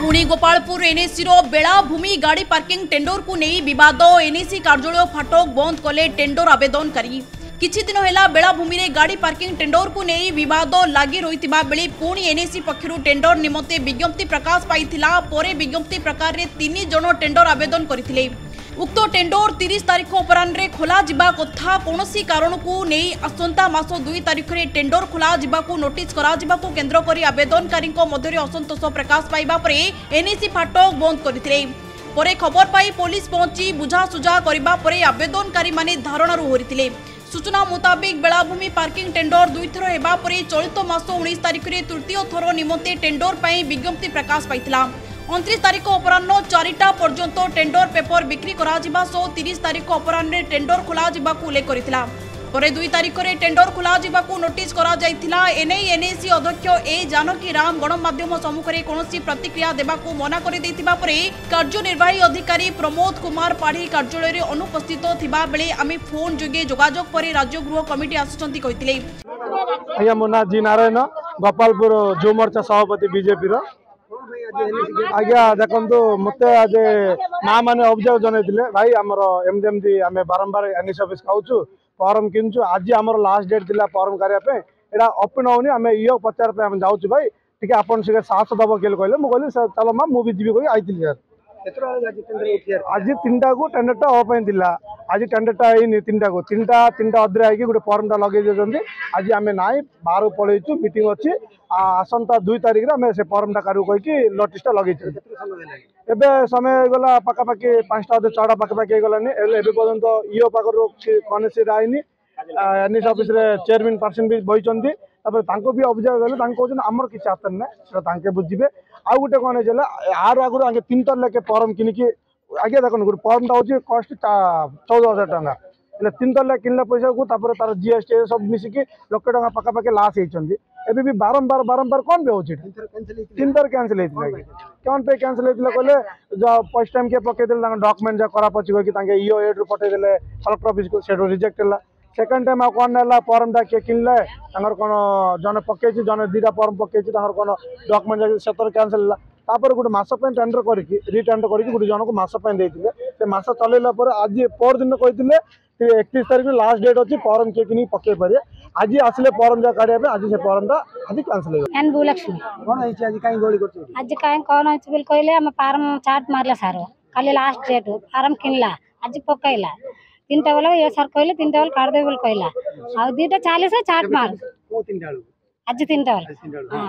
पुणी गोपालपुर एनएसी बेलाभूमि गाड़ी parking tender को नहीं विवाद। एनएसी कार्यालय फाटक बंद कले टेंडर आवेदनकारी। किछि दिन हेला बेलाभूमि रे गाड़ी पार्किंग टेंडर को नहीं विवाद लगी रही बेले पुणी एनएसी पक्षरु टेंडर निमंते विज्ञप्ति प्रकाश पाइथिला। परे विज्ञप्ति प्रकार रे 3 जन टेंडर आवेदन करथिले। उक्त टेंडर 30 तारिख अपराह्न खोला जिबा कथा कोनोसी कारण को नहीं आसंता मास 2 तारिख रे टेंडर खोला जिबा को नोटिस करा जिबा को केंद्र करी आवेदनकारी मध्य असंतोष प्रकाश पाइबा परे एनएसी फाटक बंद करथिले। परे खबर पाई पुलिस पहुंची बुझासुझा करबा परे आवेदनकारी माने धारणारु होरिथिले। सूचना मुताबिक बेलाभूमि पार्किंग टेंडर 2 थर हेबा परे चलित मास 19 तारिख रे तृतीय थर निमंते टेंडर पाई विज्ञप्ति प्रकाश पाइथिला। 29 तारिख अपराह्न 4टा पर्यंत टेंडर पेपर बिक्री करा जिबा सो 30 तारिख अपराह्न टेंडर खोला जिबा को उल्लेख करथिला। परे 2 तारिख रे टेंडर खोला जिबा को नोटिस करा जायथिला। एनई एनएसी अध्यक्ष ए जानकी राम गणमाध्यम सम्मुख रे कोनोसी प्रतिक्रिया देबा को मना कर दैथिबा परे कार्यनिर्वाही अधिकारी प्रमोद कुमार पाढ़ी कार्यालय रे अनुपस्थित थिबा बेले आमे फोन जोगे जोगाजोग परे राज्य गृह कमिटी आसुचंती कहिथिले। आया मोना जी नारायण गोपालपुर जो मोर्चा सभापति बीजेपी रो आज्ञा देखो मत आज माँ मैंने अभियोग जनइले भाई आमर एमती आम बारंबार एनएसी ऑफिस खाऊँ फॉर्म किनुचु। आज आम लास्ट डेट थी फॉर्म करने ओपन होनी आम यो पचार आम जाऊँ भाई टी आप साहस दब किए कहले मुझे चलो माँ मुझे जीवी कही आई आज 3टा को टेंडरटा हाँ आज टेंडरटा है 3टा को 3टा अधे आई गोटे फॉर्मटा लगे दे। आज आम ना बाहर पलैचु मीटिंग अच्छी आसंता 2 तारिख में से फॉर्मटा करू कहीकि नोटिसटा लगे एवं समय गला पखापाखि 5टा अधे 6टा पखापाखि गलानी एपर्यंत इो पाखर कौन आईनी एनएसी ऑफिस चेयरमैन पर्सन भी बही भी अभियोग गले कहते आमर किसी आसर ना बुझे आउ गोटे कौन है आर आगुरी आगे 3 टर लेके फॉर्म किनिकी आगे देखो गोटे फॉर्मटा हूँ कस्ट 14,000 टଙ୍କା 3 टर लेके किनला पैसा को तार जीएसटी सब मिसिकी लक्ष टଙ୍କା पखापाखि लास होती एबी भी बारंबार कौन भी होची 3 थर कैंसिल होती कौन पे कैंसिल होता कहले फर्स्ट टाइम के पकईदे डॉक्यूमेंट जहाँ खराब अच्छी कही इो एड्रु पठेदेले कलेक्टर ऑफिस को से रिजेक्ट है। सेकेंड टाइम आ कौन है फॉर्मटा किए किनले कौन जन पकई जन 2टा फॉर्म पकई कौन डॉक्यूमेंट से कैंसिल है गोटे मस टेंडर करके रिटेंडर करके गोटे जन को मसपे से मस चलैला आज पर दिन कहते 31 तारिख लास्ट डेट अच्छी फॉर्म किए कि पकई पारे आज आसिले फॉर्म जहाँ काढ़ा आज से फॉर्मटा आज कैंसिल आज कहीं कौन अच्छे कहले आम फार्म चार्ट मारला सार खाली लास्ट डेट फार्म किनला आज पकईला 3टा बेला ये सर कहले 3टा बेल काट दे बोल कहला आ 2टा 40 चार्ट मार आज 3टा बेला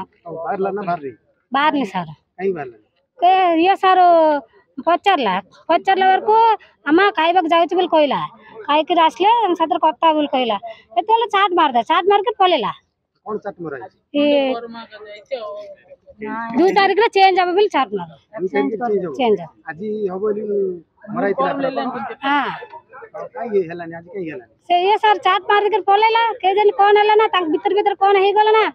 बाहर नहीं सर के ये सर पचारला को आम खाइबा जाऊँ बोल कहला खाई आसले साथ कथा बोल कहला ये चार्ट मार दे चार्ट मार के पलैला 2 तारिख चेंज हम बोल चार्ट मार चेंज से ये सर चार्ट मार के पलैला के जन कौन है ना भीतर भीतर कौन है गला ना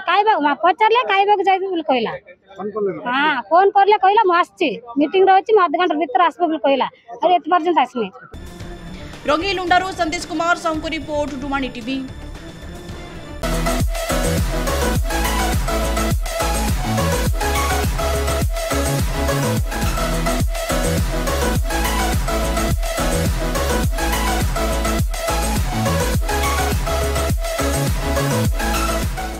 खाइबा पचारे खाइबा जाए बोल कहला हाँ फोन करले कहला मु आछि मीटिंग रहछि मु आधा घंटा भीतर आसबो बोल कहला अरे एत पर्यंत आसनी। रंगीलुंडारू संदेश कुमार साहू को रिपोर्ट डुमानी टीवी।